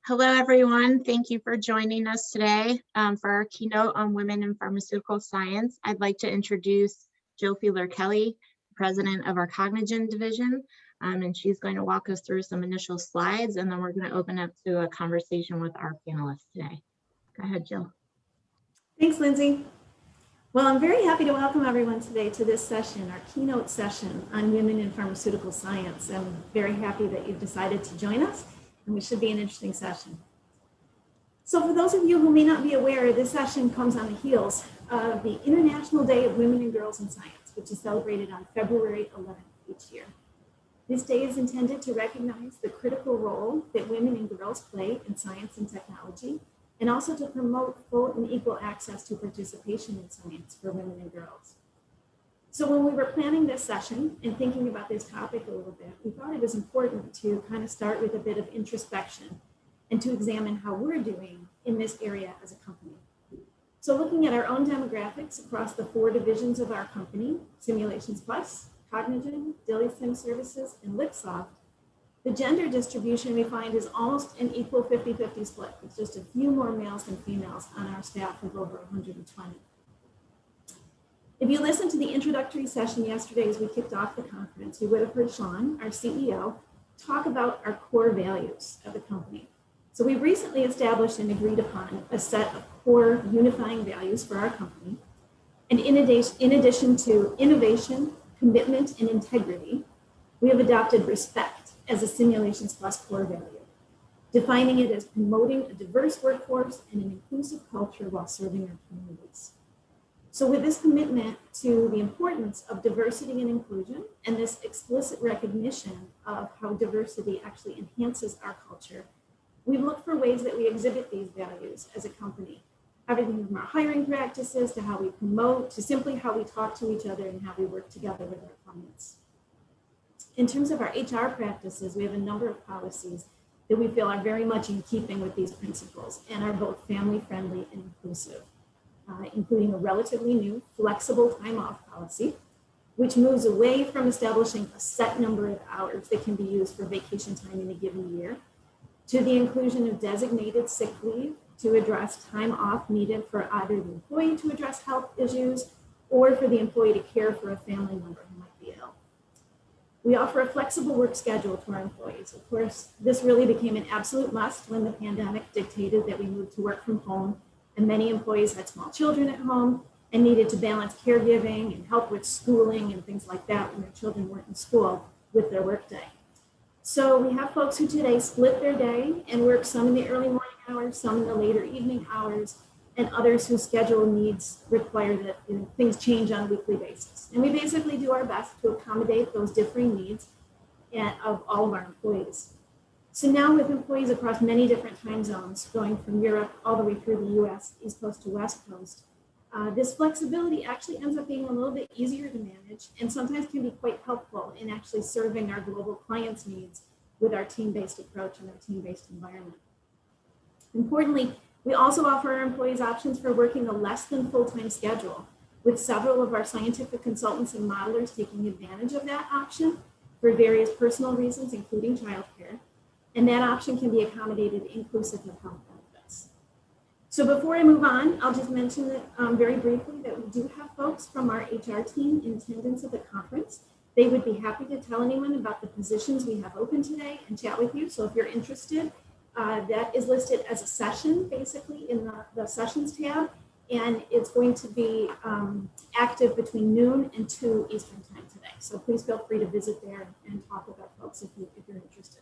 Hello, everyone. Thank you for joining us today for our keynote on women in pharmaceutical science. I'd like to introduce Jill Feiderkelly, president of our Cognigen division, and she's going to walk us through some initial slides, and then we're going to open up to a conversation with our panelists today. Go ahead, Jill. Thanks, Lindsay. Well, I'm very happy to welcome everyone today to this session, our keynote session on women in pharmaceutical science. I'm very happy that you've decided to join us, and we should be an interesting session. So for those of you who may not be aware, this session comes on the heels of the International Day of Women and Girls in Science, which is celebrated on February 11th each year. This day is intended to recognize the critical role that women and girls play in science and technology, and also to promote full and equal access to participation in science for women and girls. So when we were planning this session and thinking about this topic a little bit, we thought it was important to kind of start with a bit of introspection and to examine how we're doing in this area as a company. So looking at our own demographics across the 4 divisions of our company, Simulations Plus, Cognigen, DailySim Services, and Lipsoft, the gender distribution we find is almost an equal 50-50 split, with just a few more males than females on our staff of over 120. If you listened to the introductory session yesterday as we kicked off the conference, you would have heard Sean, our CEO, talk about our core values of the company. So we recently established and agreed upon a set of core unifying values for our company. And in addition to innovation, commitment, and integrity, we have adopted respect as a Simulations Plus core value, defining it as promoting a diverse workforce and an inclusive culture while serving our communities. So with this commitment to the importance of diversity and inclusion and this explicit recognition of how diversity actually enhances our culture, we've looked for ways that we exhibit these values as a company. Everything from our hiring practices to how we promote, to simply how we talk to each other and how we work together with our clients. In terms of our HR practices, we have a number of policies that we feel are very much in keeping with these principles and are both family-friendly and inclusive, including a relatively new flexible time off policy, which moves away from establishing a set number of hours that can be used for vacation time in a given year, to the inclusion of designated sick leave to address time off needed for either the employee to address health issues or for the employee to care for a family member who might be ill. We offer a flexible work schedule to our employees. Of course, this really became an absolute must when the pandemic dictated that we moved to work from home, and many employees had small children at home and needed to balance caregiving and help with schooling and things like that when their children weren't in school with their workday. So we have folks who today split their day and work some in the early morning hours, some in the later evening hours, and others whose schedule needs require that things change on a weekly basis. And we basically do our best to accommodate those differing needs of all of our employees. So now with employees across many different time zones, going from Europe all the way through the US, East Coast to West Coast, this flexibility actually ends up being a little bit easier to manage and sometimes can be quite helpful in actually serving our global clients' needs with our team-based approach and our team-based environment. Importantly, we also offer our employees options for working a less than full-time schedule, with several of our scientific consultants and modelers taking advantage of that option for various personal reasons, including childcare, and that option can be accommodated inclusive of health benefits. So before I move on, I'll just mention that very briefly that we do have folks from our HR team in attendance at the conference. They would be happy to tell anyone about the positions we have open today and chat with you. So if you're interested, that is listed as a session, basically, in the sessions tab, and it's going to be active between noon and 2 Eastern time today. So please feel free to visit there and talk about folks if you're interested.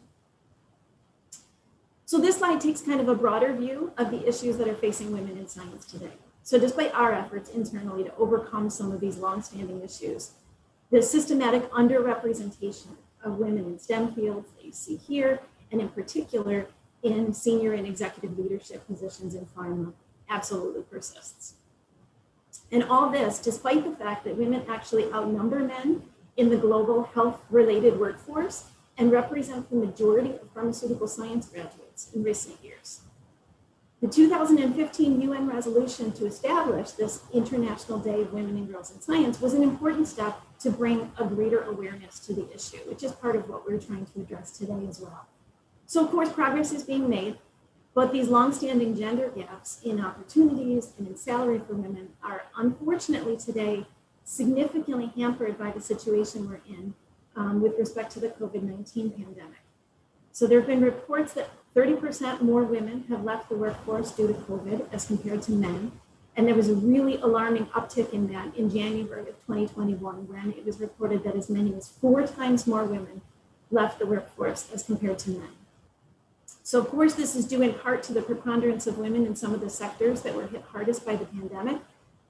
So this slide takes kind of a broader view of the issues that are facing women in science today. So despite our efforts internally to overcome some of these longstanding issues, the systematic underrepresentation of women in STEM fields that you see here, and in particular, in senior and executive leadership positions in pharma absolutely persists. And all this, despite the fact that women actually outnumber men in the global health-related workforce and represent the majority of pharmaceutical science graduates in recent years. The 2015 UN resolution to establish this International Day of Women and Girls in Science was an important step to bring a greater awareness to the issue, which is part of what we're trying to address today as well. So of course, progress is being made, But these longstanding gender gaps in opportunities and in salary for women are unfortunately today significantly hampered by the situation we're in with respect to the COVID-19 pandemic. So there have been reports that 30% more women have left the workforce due to COVID as compared to men. And there was a really alarming uptick in that in January of 2021, when it was reported that as many as 4 times more women left the workforce as compared to men. So of course, this is due in part to the preponderance of women in some of the sectors that were hit hardest by the pandemic,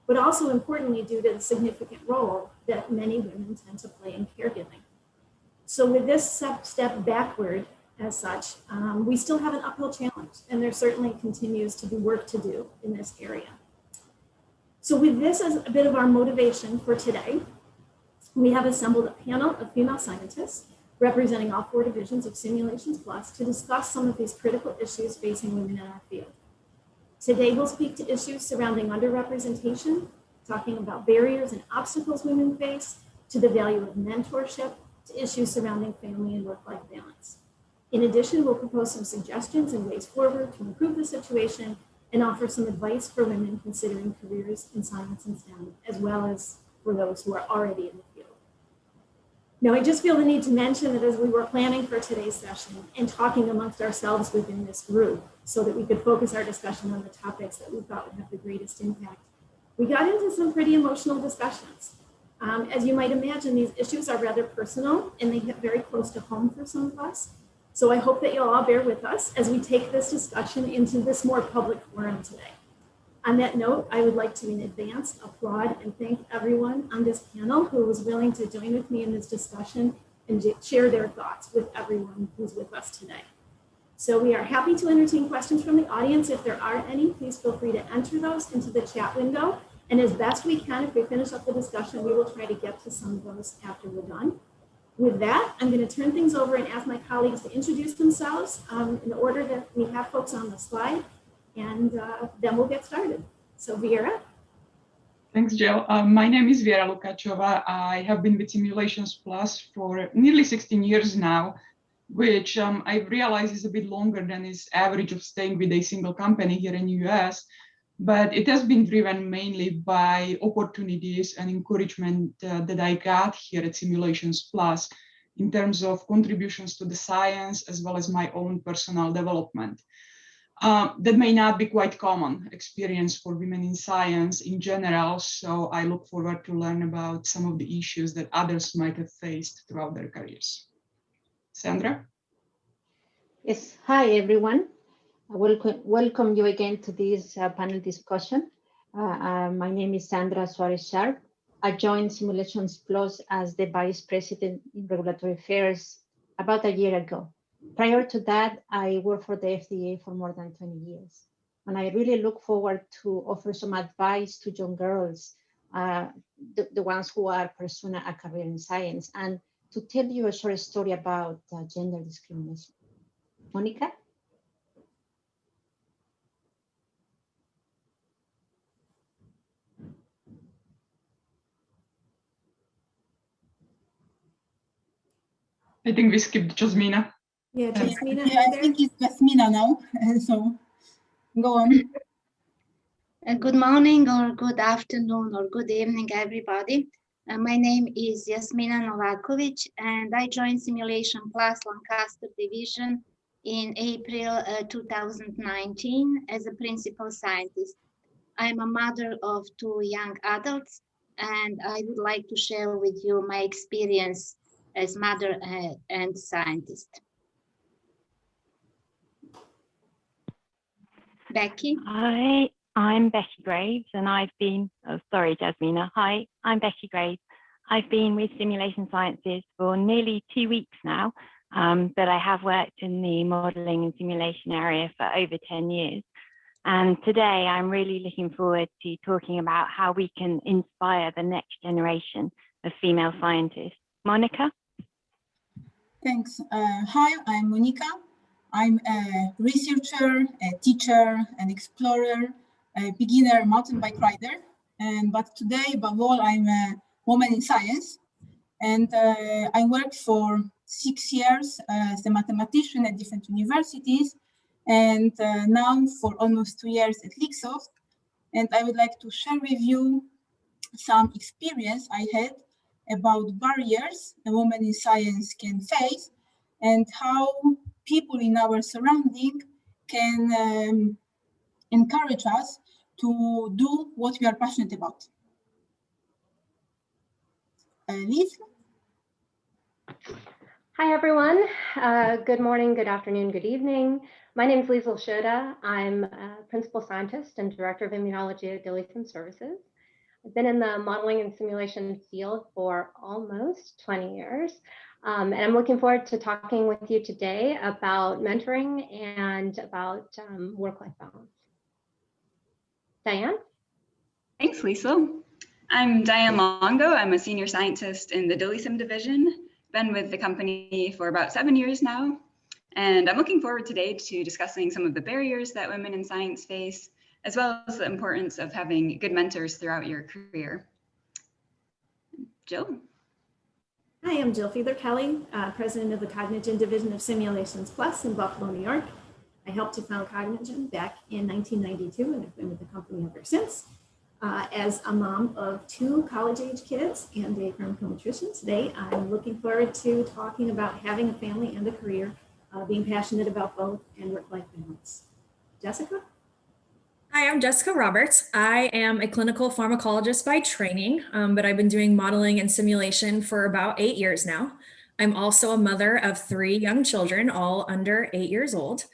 but also importantly due to the significant role that many women tend to play in caregiving. So with this step backward as such, we still have an uphill challenge, and there certainly continues to be work to do in this area. So with this as a bit of our motivation for today, we have assembled a panel of female scientists representing all 4 divisions of Simulations Plus to discuss some of these critical issues facing women in our field. Today, we'll speak to issues surrounding underrepresentation, talking about barriers and obstacles women face, to the value of mentorship, to issues surrounding family and work-life balance. In addition, we'll propose some suggestions and ways forward to improve the situation and offer some advice for women considering careers in science and STEM, as well as for those who are already in the field. Now, I just feel the need to mention that as we were planning for today's session and talking amongst ourselves within this group so that we could focus our discussion on the topics that we thought would have the greatest impact, we got into some pretty emotional discussions. As you might imagine, these issues are rather personal and they hit very close to home for some of us. So I hope that you'll all bear with us as we take this discussion into this more public forum today. On that note, I would like to in advance applaud and thank everyone on this panel who was willing to join with me in this discussion and share their thoughts with everyone who's with us today. So we are happy to entertain questions from the audience. If there are any, please feel free to enter those into the chat window. And as best we can, if we finish up the discussion, we will try to get to some of those after we're done. With that, I'm going to turn things over and ask my colleagues to introduce themselves in the order that we have folks on the slide, and then we'll get started. So Vera. Thanks, Jill. My name is Vera Lucachova. I have been with Simulations Plus for nearly 16 years now, which I realize is a bit longer than is average of staying with a single company here in the US. But it has been driven mainly by opportunities and encouragement that I got here at Simulations Plus in terms of contributions to the science as well as my own personal development. That may not be quite common experience for women in science in general, so I look forward to learn about some of the issues that others might have faced throughout their careers. Sandra? Yes, hi everyone. Welcome you again to this panel discussion. My name is Sandra Suarez-Sharp. I joined Simulations Plus as the Vice President in Regulatory Affairs about a year ago. Prior to that, I worked for the FDA for more than 20 years. And I really look forward to offer some advice to young girls, the ones who are pursuing a career in science, and to tell you a short story about gender discrimination. Monica? I think we skipped Jasmina. Yeah, Jasmina. Yeah, I think it's Jasmina now, so go on. Good morning or good afternoon or good evening, everybody. My name is Jasmina Novakovic, and I joined Simulation Plus Lancaster Division in April 2019 as a principal scientist. I'm a mother of 2 young adults, and I would like to share with you my experience as mother and scientist. Becky? Hi, I'm Becky Graves, and I've been, sorry, Jasmina. Hi, I'm Becky Graves. I've been with Simulation Sciences for nearly 2 weeks now, but I have worked in the modeling and simulation area for over 10 years. And today I'm really looking forward to talking about how we can inspire the next generation of female scientists. Monica? Thanks. Hi, I'm Monica. I'm a researcher, a teacher, an explorer, a beginner mountain bike rider. But today, above all, I'm a woman in science. And I worked for 6 years as a mathematician at different universities. and now for almost 2 years at Lixoft. And I would like to share with you some experience I had about barriers a woman in science can face and how people in our surrounding can encourage us to do what we are passionate about. Liz? Hi, everyone. Good morning, good afternoon, good evening. My name is Lindsay Shoda. I'm a principal scientist and director of immunology at DILIsym Services. I've been in the modeling and simulation field for almost 20 years. And I'm looking forward to talking with you today about mentoring and about work-life balance. Diane? Thanks, Lisa. I'm Diane Longo. I'm a senior scientist in the DILIsym division. Been with the company for about 7 years now. And I'm looking forward today to discussing some of the barriers that women in science face, as well as the importance of having good mentors throughout your career. Jill? Hi, I'm Jill Feiderkelly, president of the Cognigen Division of Simulations Plus in Buffalo, New York. I helped to found Cognigen back in 1992, and I've been with the company ever since. As a mom of 2 college-age kids and a pharmacometrician today, I'm looking forward to talking about having a family and a career, being passionate about both, and work-life balance. Jessica? Hi, I'm Jessica Roberts. I am a clinical pharmacologist by training, but I've been doing modeling and simulation for about 8 years now. I'm also a mother of 3 young children, all under 8 years old.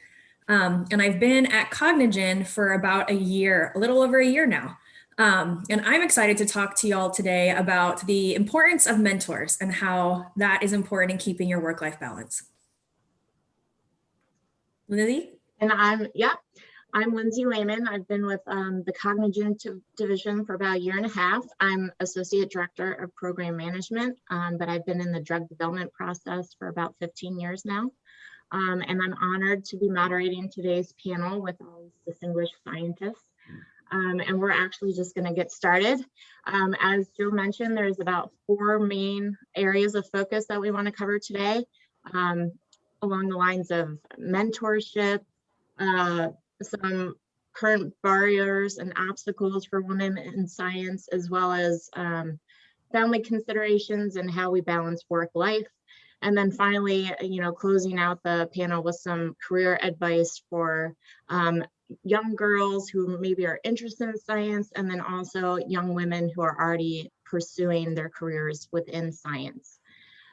And I've been at Cognigen for about a year, a little over a year now. And I'm excited to talk to you all today about the importance of mentors and how that is important in keeping your work-life balance. Lily? And I'm Lindsay Layman. I've been with the Cognigen division for about a year and a half. I'm Associate Director of Program Management, but I've been in the drug development process for about 15 years now. And I'm honored to be moderating today's panel with all these distinguished scientists. And we're actually just going to get started. As Jill mentioned, there's about 4 main areas of focus that we want to cover today, along the lines of mentorship, some current barriers and obstacles for women in science, as well as family considerations and how we balance work life. And then finally, closing out the panel with some career advice for young girls who maybe are interested in science, and then also young women who are already pursuing their careers within science.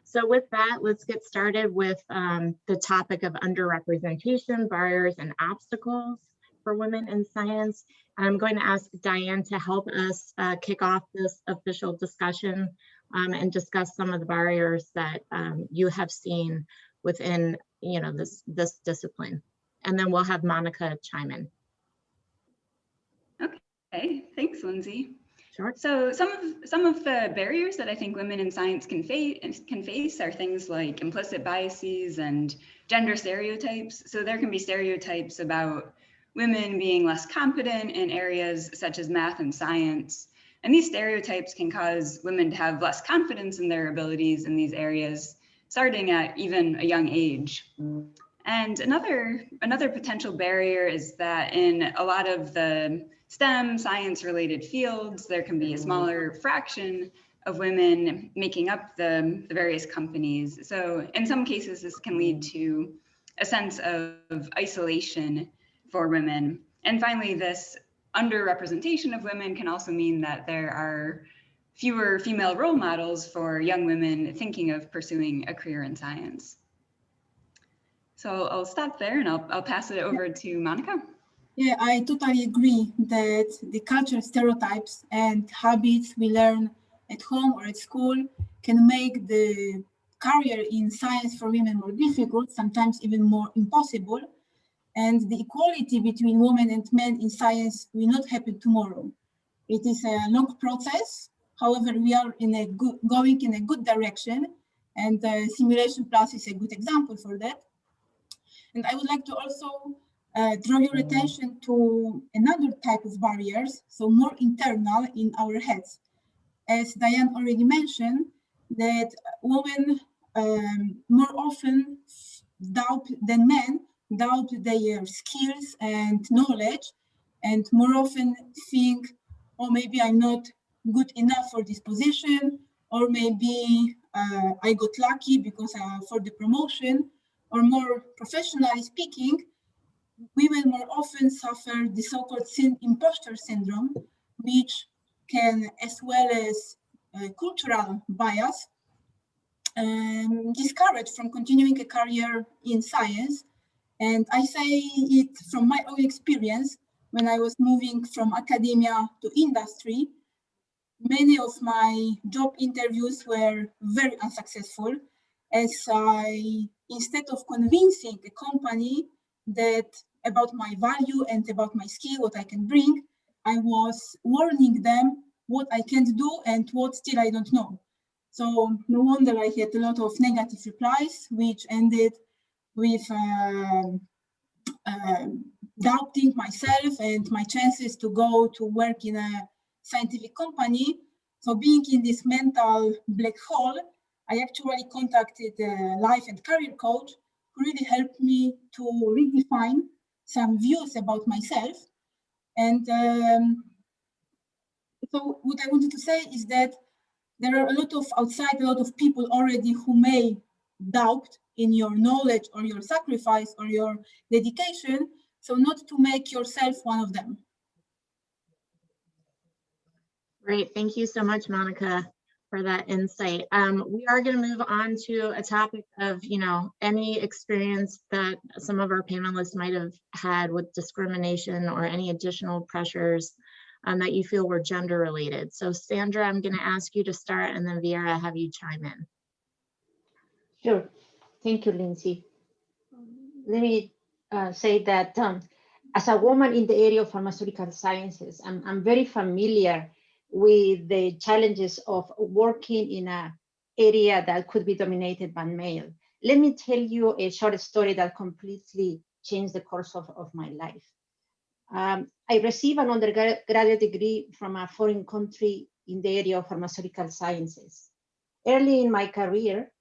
So with that, let's get started with the topic of underrepresentation, barriers, and obstacles for women in science. I'm going to ask Diane to help us kick off this official discussion and discuss some of the barriers that you have seen within this discipline. And then we'll have Monica chime in. Okay, thanks, Lindsay. Sure. So some of the barriers that I think women in science can face are things like implicit biases and gender stereotypes. So there can be stereotypes about women being less competent in areas such as math and science. And these stereotypes can cause women to have less confidence in their abilities in these areas, starting at even a young age. And another potential barrier is that in a lot of the STEM science-related fields, there can be a smaller fraction of women making up the various companies. So in some cases, this can lead to a sense of isolation for women. And finally, this underrepresentation of women can also mean that there are fewer female role models for young women thinking of pursuing a career in science. So I'll stop there and I'll pass it over to Monica. Yeah, I totally agree that the cultural stereotypes and habits we learn at home or at school can make the career in science for women more difficult, sometimes even more impossible. And the equality between women and men in science will not happen tomorrow. It is a long process. However, we are going in a good direction, and Simulation Plus is a good example for that. And I would like to also draw your attention to another type of barriers, so more internal in our heads. As Diane already mentioned, that women more often doubt than men doubt their skills and knowledge, and more often think, oh, maybe I'm not good enough for this position, or maybe I got lucky because for the promotion, or more professionally speaking, women more often suffer the so-called imposter syndrome, which can, as well as cultural bias, discourage from continuing a career in science. And I say it from my own experience. When I was moving from academia to industry, many of my job interviews were very unsuccessful, as instead of convincing a company that about my value and about my skill, what I can bring, I was warning them what I can't do and what still I don't know. So no wonder I had a lot of negative replies, which ended with doubting myself and my chances to go to work in a scientific company. So being in this mental black hole, I actually contacted a life and career coach who really helped me to redefine some views about myself. And so what I wanted to say is that there are a lot of people already who may doubt in your knowledge or your sacrifice or your dedication. So not to make yourself one of them. Great, thank you so much, Monica, for that insight. We are going to move on to a topic of, any experience that some of our panelists might have had with discrimination or any additional pressures that you feel were gender related. So Sandra, I'm going to ask you to start, and then Vera, have you chime in. Sure. Thank you, Lindsay. Let me say that as a woman in the area of pharmaceutical sciences, I'm very familiar with the challenges of working in an area that could be dominated by male. Let me tell you a short story that completely changed the course of my life. I received an undergraduate degree from a foreign country in the area of pharmaceutical sciences. Early in my career,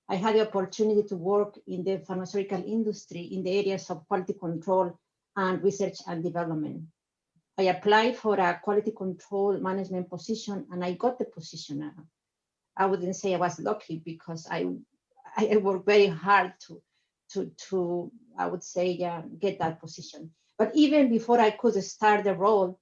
I had the opportunity to work in the pharmaceutical industry in the areas of quality control and research and development. I applied for a quality control management position, and I got the position. I wouldn't say I was lucky, because I worked very hard to I would say, get that position. But even before I could start the role,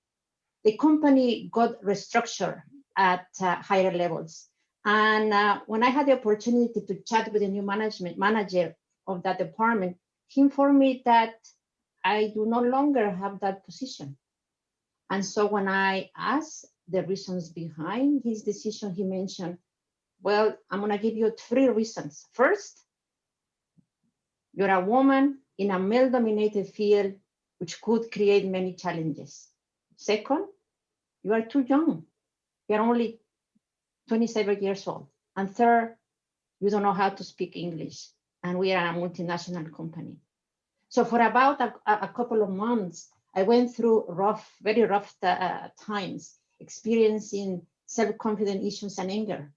the company got restructured at higher levels. And when I had the opportunity to chat with the new manager of that department, he informed me that I do no longer have that position. And so when I asked the reasons behind his decision, he mentioned, well, I'm going to give you 3 reasons. First, you're a woman in a male-dominated field, which could create many challenges. Second, you are too young. You're only 27 years old. And third, you don't know how to speak English. And we are a multinational company. So for about a couple of months, I went through very rough times, experiencing self-confidence issues and anger.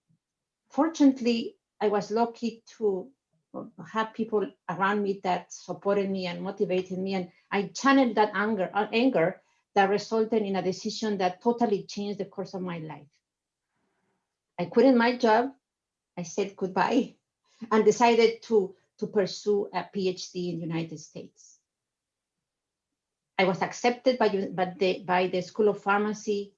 Fortunately, I was lucky to have people around me that supported me and motivated me. And I channeled that anger that resulted in a decision that totally changed the course of my life. I quit my job. I said goodbye and decided to pursue a PhD in the United States. I was accepted by the School of Pharmacy,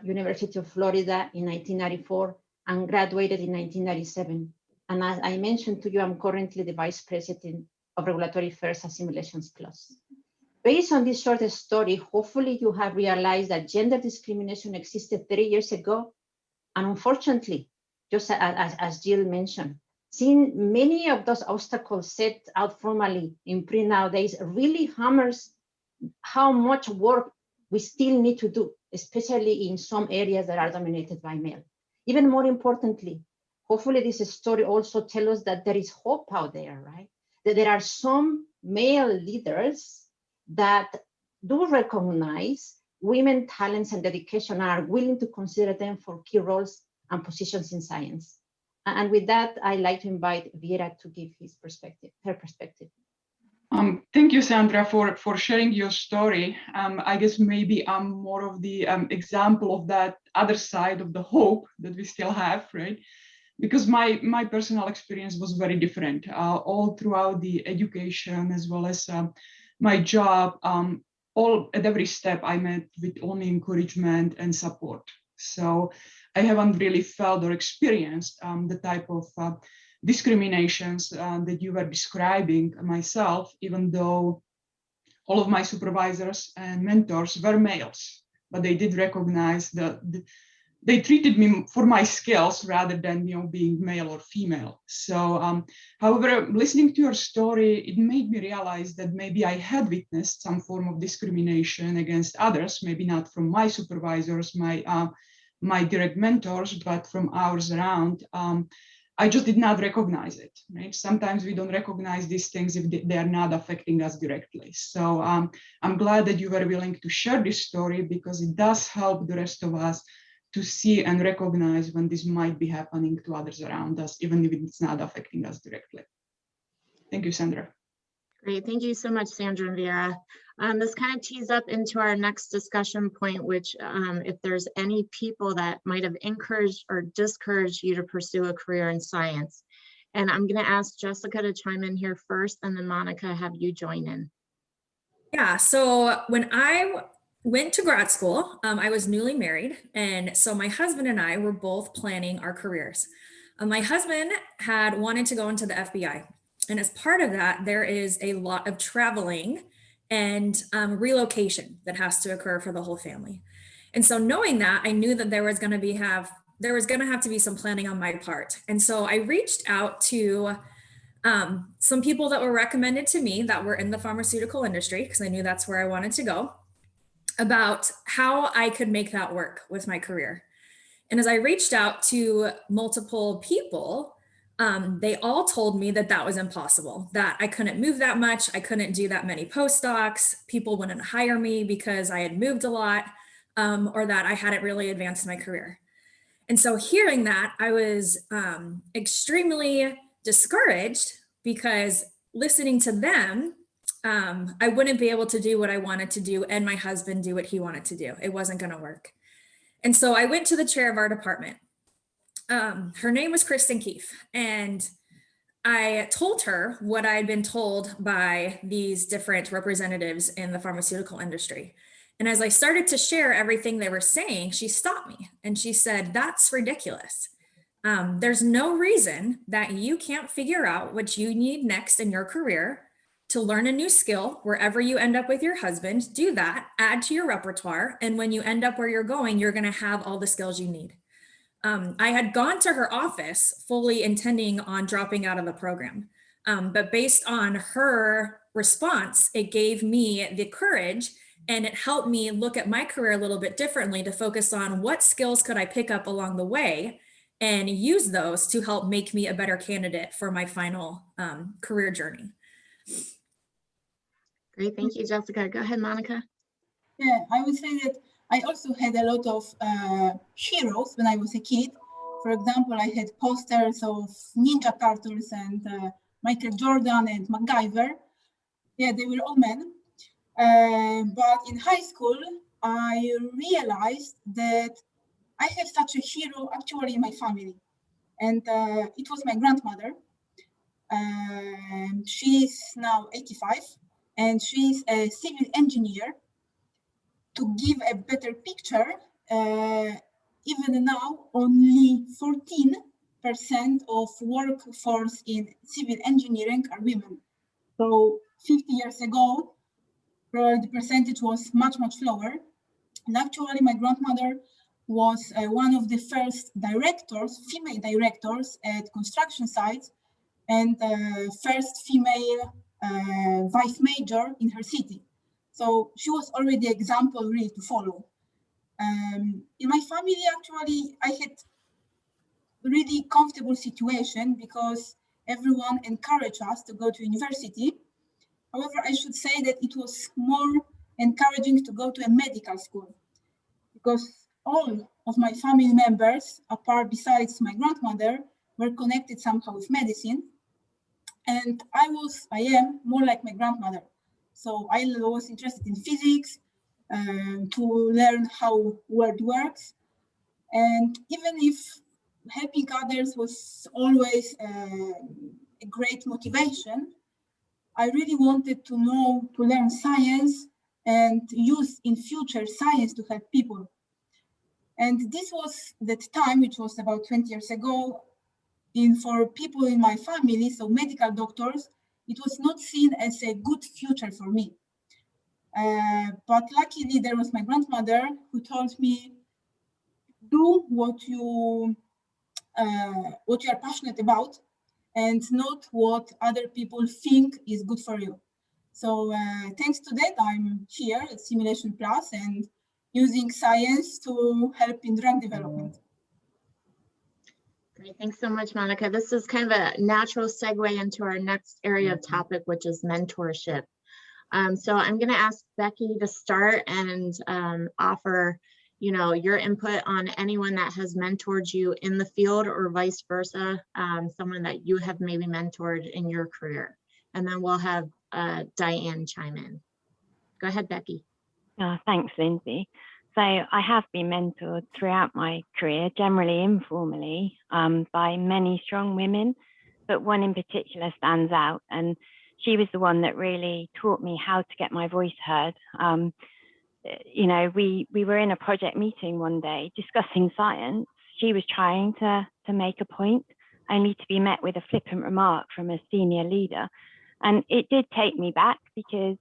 University of Florida in 1994, and graduated in 1997. And as I mentioned to you, I'm currently the Vice President of Regulatory Affairs at Simulations Plus. Based on this short story, hopefully you have realized that gender discrimination existed 30 years ago. And unfortunately, just as Jill mentioned, seeing many of those obstacles set out formally in print nowadays really hammers how much work we still need to do, especially in some areas that are dominated by male. Even more importantly, hopefully this story also tells us that there is hope out there, right? That there are some male leaders that do recognize women talents and dedication, are willing to consider them for key roles and positions in science. And with that, I'd like to invite Vera to give her perspective. Thank you, Sandra, for sharing your story. I guess maybe I'm more of the example of that other side of the hope that we still have, right? Because my personal experience was very different all throughout the education as well as my job. All at every step I met with only encouragement and support. So I haven't really felt or experienced the type of discriminations that you were describing myself, even though all of my supervisors and mentors were males, but they did recognize they treated me for my skills rather than being male or female. So however, listening to your story, it made me realize that maybe I had witnessed some form of discrimination against others, maybe not from my supervisors, my direct mentors, but from ours around. I just did not recognize it, right? Sometimes we don't recognize these things if they are not affecting us directly. So I'm glad that you were willing to share this story, because it does help the rest of us to see and recognize when this might be happening to others around us, even if it's not affecting us directly. Thank you, Sandra. Great, thank you so much, Sandra and Vera. This kind of tees up into our next discussion point, which if there's any people that might have encouraged or discouraged you to pursue a career in science. And I'm gonna ask Jessica to chime in here first, and then Monica, have you join in. Yeah, so when I went to grad school, I was newly married. And so my husband and I were both planning our careers. My husband had wanted to go into the FBI. And as part of that, there is a lot of traveling and relocation that has to occur for the whole family. And so knowing that, I knew that there was going to have to be some planning on my part. And so I reached out to some people that were recommended to me that were in the pharmaceutical industry, because I knew that's where I wanted to go, about how I could make that work with my career. And as I reached out to multiple people, they all told me that that was impossible, that I couldn't move that much, I couldn't do that many postdocs, people wouldn't hire me because I had moved a lot, or that I hadn't really advanced my career. And so hearing that, I was extremely discouraged, because listening to them, I wouldn't be able to do what I wanted to do and my husband do what he wanted to do. It wasn't going to work. And so I went to the chair of our department. Her name was Kristen Keefe, and I told her what I had been told by these different representatives in the pharmaceutical industry. And as I started to share everything they were saying, she stopped me and she said, "That's ridiculous. There's no reason that you can't figure out what you need next in your career to learn a new skill. Wherever you end up with your husband, do that, add to your repertoire. And when you end up where you're going, you're going to have all the skills you need." I had gone to her office fully intending on dropping out of the program. But based on her response, it gave me the courage, and it helped me look at my career a little bit differently, to focus on what skills could I pick up along the way and use those to help make me a better candidate for my final career journey. Great, thank you, Jessica. Go ahead, Monica. Yeah, I would say that I also had a lot of heroes when I was a kid. For example, I had posters of Ninja Turtles and Michael Jordan and MacGyver. Yeah, they were all men. But in high school, I realized that I have such a hero actually in my family. And it was my grandmother. She's now 85, and she's a civil engineer. To give a better picture, even now, only 14% of workforce in civil engineering are women. So 50 years ago, the percentage was much, much lower. And actually, my grandmother was one of the first directors, female directors at construction sites, and first female vice major in her city. So she was already an example really to follow. In my family, actually, I had really comfortable situation because everyone encouraged us to go to university. However, I should say that it was more encouraging to go to a medical school, because all of my family members, apart besides my grandmother, were connected somehow with medicine. And I am more like my grandmother. So I was interested in physics, to learn how world works. And even if helping others was always a great motivation, I really wanted to learn science and use in future science to help people. And this was that time, which was about 20 years ago, for people in my family, so medical doctors, it was not seen as a good future for me. But luckily, there was my grandmother who told me, do what you are passionate about, and not what other people think is good for you. So thanks to that, I'm here at Simulation Plus and using science to help in drug development. Great, thanks so much, Monica. This is kind of a natural segue into our next area of topic, which is mentorship. So I'm going to ask Becky to start and offer, your input on anyone that has mentored you in the field or vice versa, someone that you have maybe mentored in your career. And then we'll have Diane chime in. Go ahead, Becky. Thanks, Lindsay. So I have been mentored throughout my career, generally informally, by many strong women, but one in particular stands out. And she was the one that really taught me how to get my voice heard. We were in a project meeting one day discussing science. She was trying to make a point, only to be met with a flippant remark from a senior leader. And it did take me back, because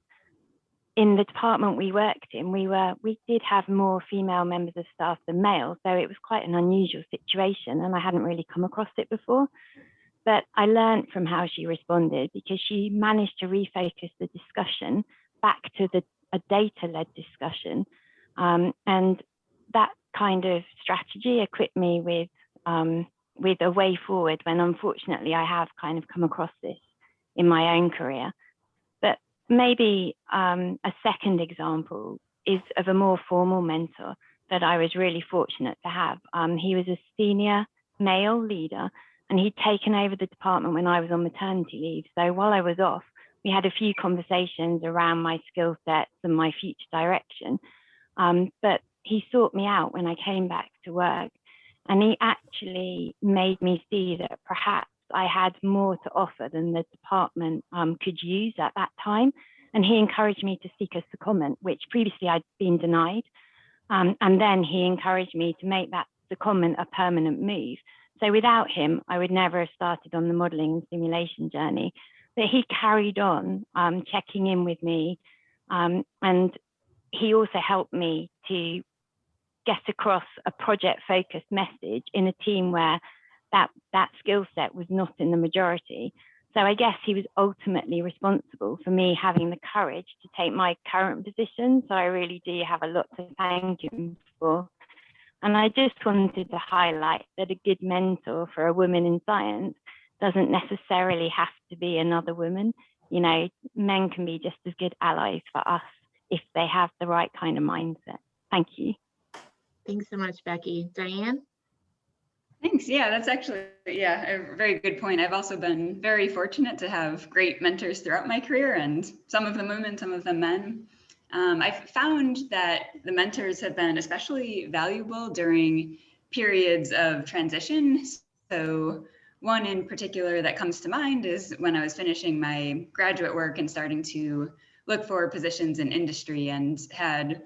in the department we worked in, we did have more female members of staff than male. So it was quite an unusual situation, and I hadn't really come across it before. But I learned from how she responded, because she managed to refocus the discussion back to a data-led discussion. And that kind of strategy equipped me with a way forward when, unfortunately, I have kind of come across this in my own career. But maybe a second example is of a more formal mentor that I was really fortunate to have. He was a senior male leader, and he'd taken over the department when I was on maternity leave. So while I was off, we had a few conversations around my skill sets and my future direction. But he sought me out when I came back to work, and he actually made me see that perhaps I had more to offer than the department could use at that time. And he encouraged me to seek a secondment, which previously I'd been denied. And then he encouraged me to make that secondment a permanent move. So without him, I would never have started on the modeling and simulation journey. But he carried on checking in with me. And he also helped me to get across a project-focused message in a team where that skill set was not in the majority. So I guess he was ultimately responsible for me having the courage to take my current position. So I really do have a lot to thank him for. And I just wanted to highlight that a good mentor for a woman in science doesn't necessarily have to be another woman. Men can be just as good allies for us if they have the right kind of mindset. Thank you. Thanks so much, Becky. Diane? Thanks. Yeah, that's actually, a very good point. I've also been very fortunate to have great mentors throughout my career, and some of them women, some of them men. I've found that the mentors have been especially valuable during periods of transition. So one in particular that comes to mind is when I was finishing my graduate work and starting to look for positions in industry, and had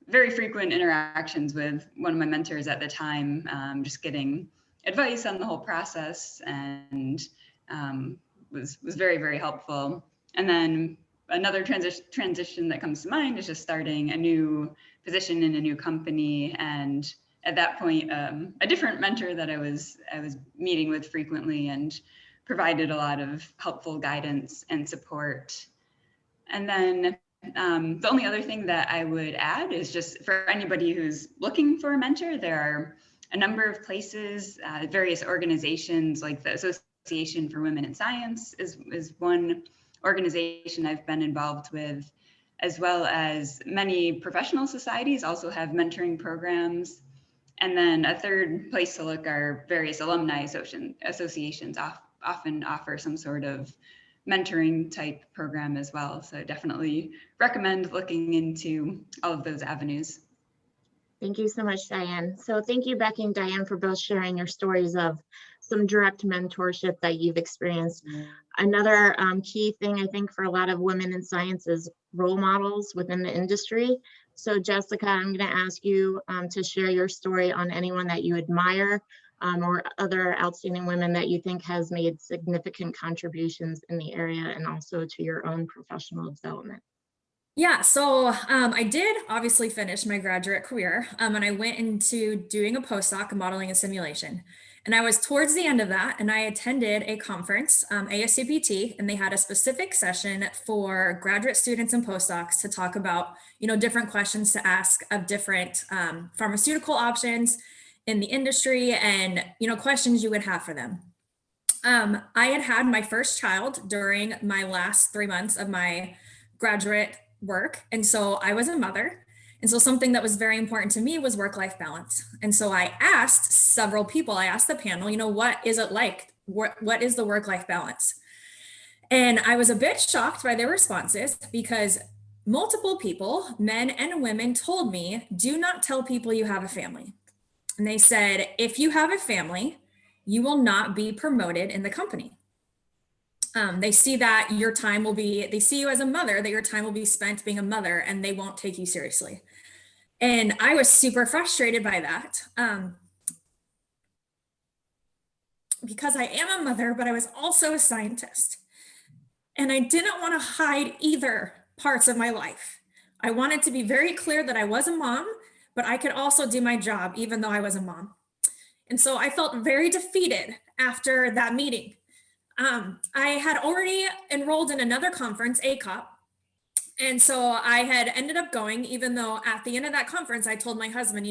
very frequent interactions with one of my mentors at the time, just getting advice on the whole process, and was very, very helpful. And then another transition that comes to mind is just starting a new position in a new company, and at that point, a different mentor that I was meeting with frequently and provided a lot of helpful guidance and support. And then the only other thing that I would add is just for anybody who's looking for a mentor, there are a number of places, various organizations like the Association for Women in Science is one organization I've been involved with, as well as many professional societies also have mentoring programs. And then a third place to look are various alumni associations often offer some sort of mentoring type program as well. So definitely recommend looking into all of those avenues. Thank you so much, Diane. So thank you, Becky and Diane, for both sharing your stories of some direct mentorship that you've experienced. Another key thing, I think, for a lot of women in science is role models within the industry. So Jessica, I'm going to ask you to share your story on anyone that you admire or other outstanding women that you think has made significant contributions in the area and also to your own professional development. Yeah, so I did obviously finish my graduate career and I went into doing a postdoc in modeling and simulation. And I was towards the end of that and I attended a conference, ASCPT, and they had a specific session for graduate students and postdocs to talk about, different questions to ask of different pharmaceutical options in the industry and, questions you would have for them. I had my first child during my last 3 months of my graduate work. And so I was a mother. And so something that was very important to me was work-life balance. And so I asked several people, I asked the panel, what is it like? What is the work-life balance? And I was a bit shocked by their responses because multiple people, men and women, told me, do not tell people you have a family. And they said, if you have a family, you will not be promoted in the company. They see that they see you as a mother, that your time will be spent being a mother and they won't take you seriously. And I was super frustrated by that because I am a mother, but I was also a scientist. And I didn't want to hide either parts of my life. I wanted to be very clear that I was a mom, but I could also do my job even though I was a mom. And so I felt very defeated after that meeting. I had already enrolled in another conference, ACOP. And so I had ended up going, even though at the end of that conference, I told my husband,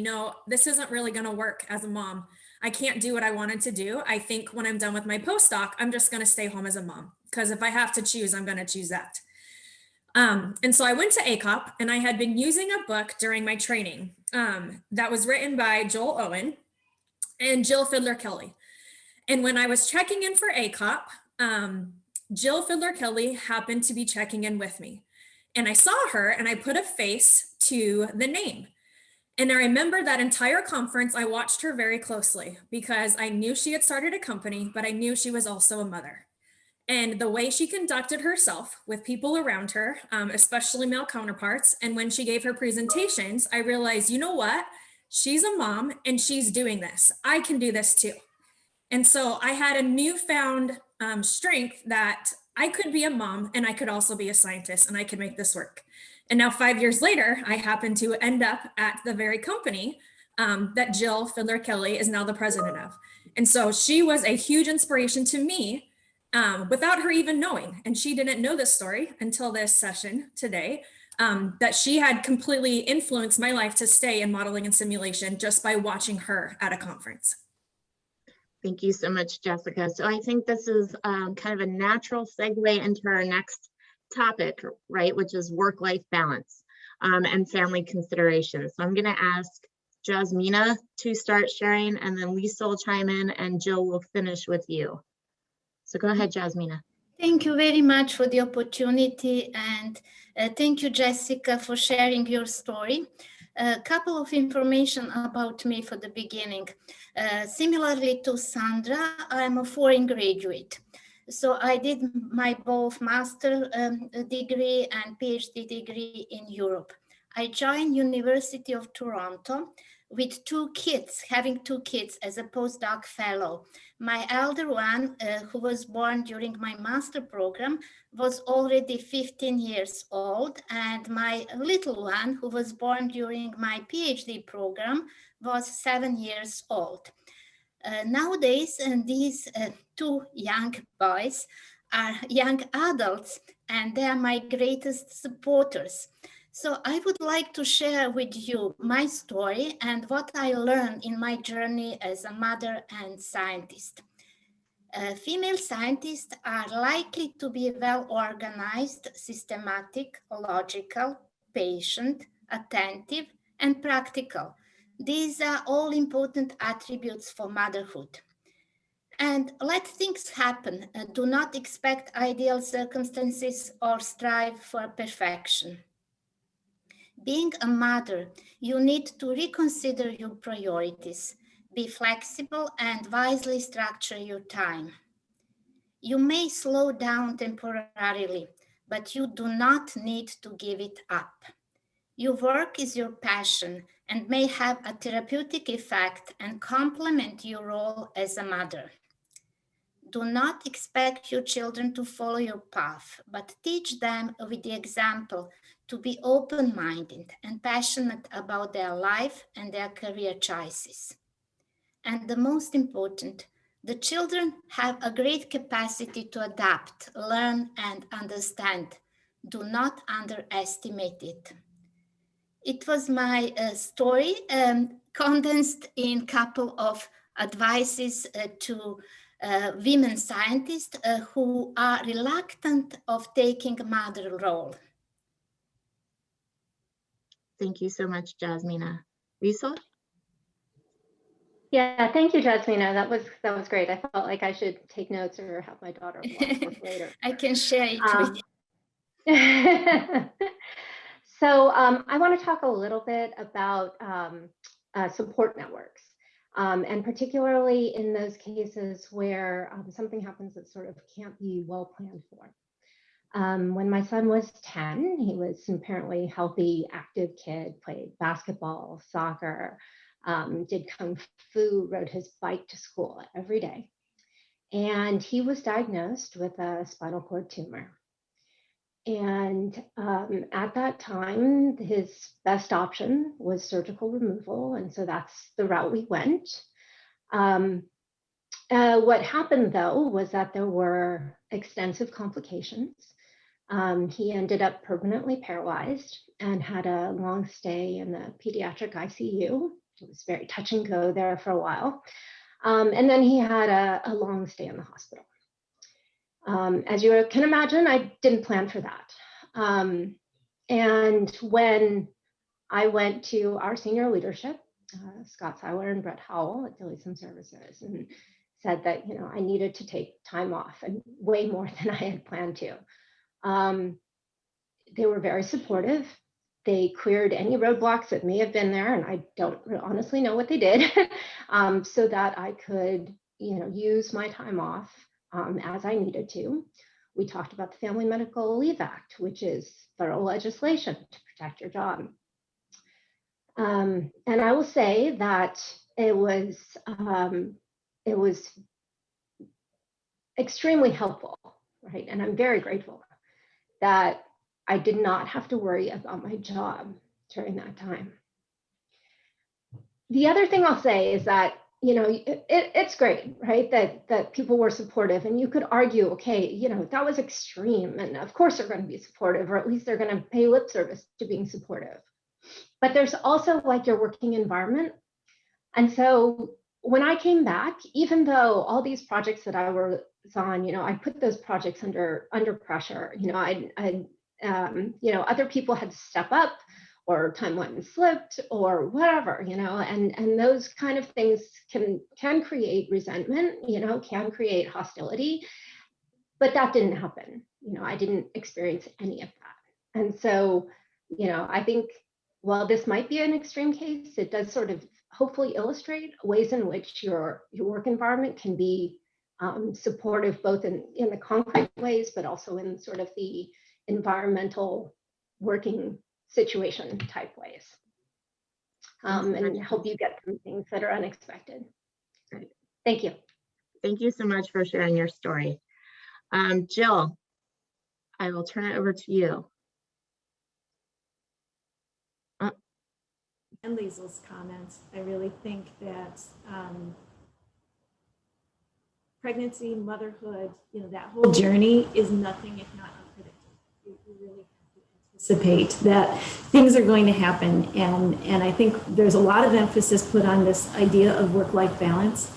this isn't really going to work as a mom. I can't do what I wanted to do. I think when I'm done with my postdoc, I'm just going to stay home as a mom, because if I have to choose, I'm going to choose that. And so I went to ACOP and I had been using a book during my training that was written by Joel Owen and Jill Feiderkelly. And when I was checking in for ACOP, Jill Feiderkelly happened to be checking in with me. And I saw her and I put a face to the name. And I remember that entire conference, I watched her very closely because I knew she had started a company, but I knew she was also a mother. And the way she conducted herself with people around her, especially male counterparts, and when she gave her presentations, I realized, you know what? She's a mom and she's doing this. I can do this too. And so I had a newfound strength that I could be a mom and I could also be a scientist and I could make this work. And now 5 years later, I happen to end up at the very company that Jill Feiderkelly is now the president of. And so she was a huge inspiration to me without her even knowing. And she didn't know this story until this session today, that she had completely influenced my life to stay in modeling and simulation just by watching her at a conference. Thank you so much, Jessica. So I think this is kind of a natural segue into our next topic, right, which is work-life balance and family considerations. So I'm going to ask Jasmina to start sharing, and then Lisa will chime in, and Jill will finish with you. So go ahead, Jasmina. Thank you very much for the opportunity, and thank you, Jessica, for sharing your story. A couple of information about me for the beginning. Similarly to Sandra, I'm a foreign graduate. So I did my both master degree and PhD degree in Europe. I joined University of Toronto with having two kids as a postdoc fellow. My elder one, who was born during my master program, was already 15 years old, and my little one, who was born during my PhD program, was 7 years old. Nowadays, these two young boys are young adults, and they are my greatest supporters. So I would like to share with you my story and what I learned in my journey as a mother and scientist. Female scientists are likely to be well-organized, systematic, logical, patient, attentive, and practical. These are all important attributes for motherhood. And let things happen. Do not expect ideal circumstances or strive for perfection. Being a mother, you need to reconsider your priorities, be flexible, and wisely structure your time. You may slow down temporarily, but you do not need to give it up. Your work is your passion and may have a therapeutic effect and complement your role as a mother. Do not expect your children to follow your path, but teach them with the example to be open-minded and passionate about their life and their career choices. And the most important, the children have a great capacity to adapt, learn, and understand. Do not underestimate it. It was my story condensed in a couple of advices to women scientists who are reluctant of taking a mother role. Thank you so much, Jasmina. Lisa? Yeah, thank you, Jasmina. That was great. I felt like I should take notes or have my daughter watch this later. I can share it with you. So I want to talk a little bit about support networks, and particularly in those cases where something happens that sort of can't be well planned for. When my son was 10, he was an apparently healthy, active kid, played basketball, soccer, did kung fu, rode his bike to school every day. And he was diagnosed with a spinal cord tumor. And at that time, his best option was surgical removal. And so that's the route we went. What happened, though, was that there were extensive complications. He ended up permanently paralyzed and had a long stay in the pediatric ICU. It was very touch and go there for a while. And then he had a long stay in the hospital. As you can imagine, I didn't plan for that. And when I went to our senior leadership, Scott Seiler and Brett Howell at Deletion Services, and said that, you know, I needed to take time off, and way more than I had planned to. They were very supportive. They cleared any roadblocks that may have been there, and I don't honestly know what they did, so that I could, you know, use my time off as I needed to. We talked about the Family Medical Leave Act, which is federal legislation to protect your job. And I will say that it was extremely helpful, right? And I'm very grateful that I did not have to worry about my job during that time. The other thing I'll say is that, you know, it's great, right? That people were supportive, and you could argue, okay, you know, that was extreme, and of course they're going to be supportive, or at least they're going to pay lip service to being supportive. But there's also like your working environment. And so when I came back, even though all these projects that I was on, you know, I put those projects under pressure. You know, you know, other people had to step up, or time went and slipped, or whatever, you know, and those kind of things can create resentment, you know, can create hostility, but that didn't happen. You know, I didn't experience any of that. And so, you know, I think while this might be an extreme case, it does sort of hopefully illustrate ways in which your work environment can be supportive, both in the concrete ways, but also in sort of the environmental working situation type ways, and help you get through things that are unexpected. Great. Thank you. Thank you so much for sharing your story. Jill, I will turn it over to you. And Liesel's comments, I really think that pregnancy, motherhood, you know, that whole journey is nothing if not unpredictable. You really have to anticipate that things are going to happen, and I think there's a lot of emphasis put on this idea of work-life balance,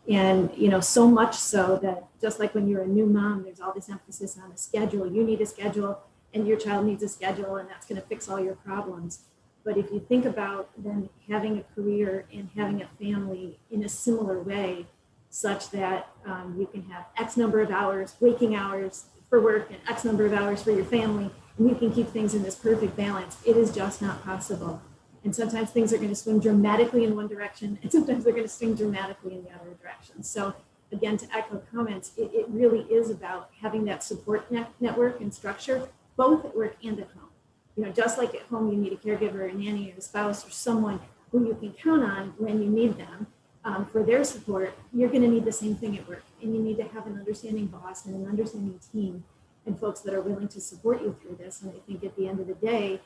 and you know, so much so that just like when you're a new mom, there's all this emphasis on a schedule. You need a schedule, and your child needs a schedule, and that's going to fix all your problems. But if you think about then having a career and having a family in a similar way, such that you can have X number of hours, waking hours for work and X number of hours for your family, and you can keep things in this perfect balance. It is just not possible. And sometimes things are going to swing dramatically in one direction, and sometimes they're going to swing dramatically in the other direction. So again, to echo comments, it really is about having that support network and structure, both at work and at home. You know, just like at home, you need a caregiver, a nanny, or a spouse, or someone who you can count on when you need them for their support. You're going to need the same thing at work, and you need to have an understanding boss and an understanding team and folks that are willing to support you through this. And I think at the end of the day,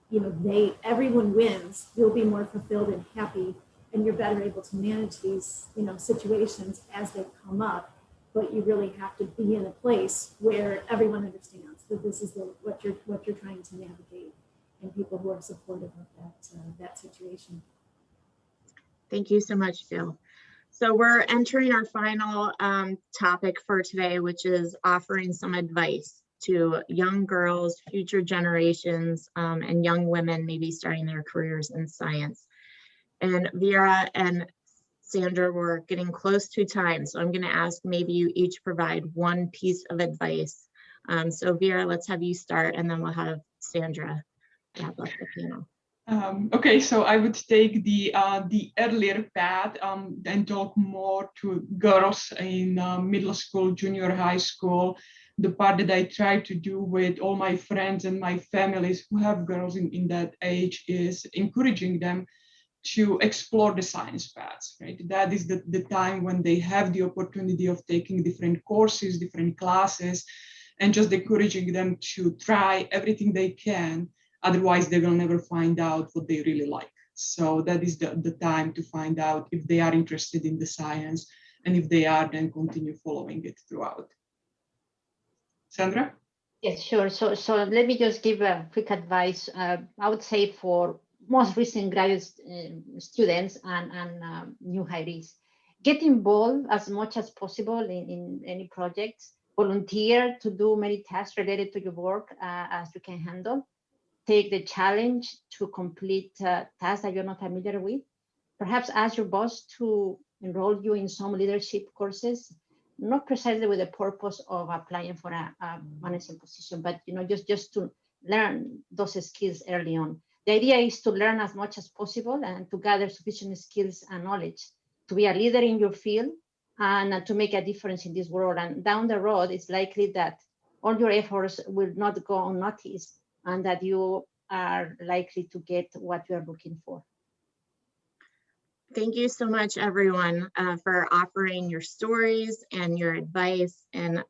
you know, everyone wins. You'll be more fulfilled and happy, and you're better able to manage these, you know, situations as they come up. But you really have to be in a place where everyone understands that this is what you're trying to navigate, and people who are supportive of that situation. Thank you so much, Jill. So we're entering our final topic for today, which is offering some advice to young girls, future generations, and young women maybe starting their careers in science. And Vera and Sandra, we're getting close to time, so I'm going to ask maybe you each provide one piece of advice. So Vera, let's have you start, and then we'll have Sandra wrap up the panel. Okay, so I would take the earlier path and talk more to girls in middle school, junior high school. The part that I try to do with all my friends and my families who have girls in that age is encouraging them to explore the science paths, right? That is the time when they have the opportunity of taking different courses, different classes, and just encouraging them to try everything they can. Otherwise, they will never find out what they really like. So that is the time to find out if they are interested in the science, and if they are, then continue following it throughout. Sandra? Yes, sure. So let me just give a quick advice. I would say for most recent graduate students and new hirees, get involved as much as possible in any projects. Volunteer to do many tasks related to your work as you can handle. Take the challenge to complete tasks that you're not familiar with. Perhaps ask your boss to enroll you in some leadership courses, not precisely with the purpose of applying for a management position, but just to learn those skills early on. The idea is to learn as much as possible and to gather sufficient skills and knowledge to be a leader in your field and to make a difference in this world. And down the road, it's likely that all your efforts will not go unnoticed, and that you are likely to get what you are looking for. Thank you so much, everyone, for offering your stories and your advice. And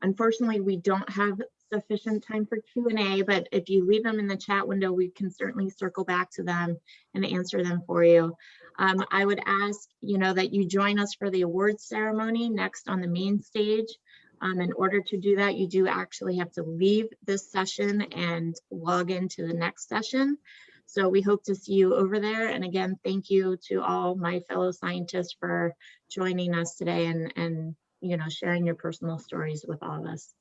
unfortunately, we don't have sufficient time for Q&A, but if you leave them in the chat window, we can certainly circle back to them and answer them for you. I would ask, that you join us for the awards ceremony next on the main stage. In order to do that, you do actually have to leave this session and log into the next session. So we hope to see you over there. And again, thank you to all my fellow scientists for joining us today and sharing your personal stories with all of us.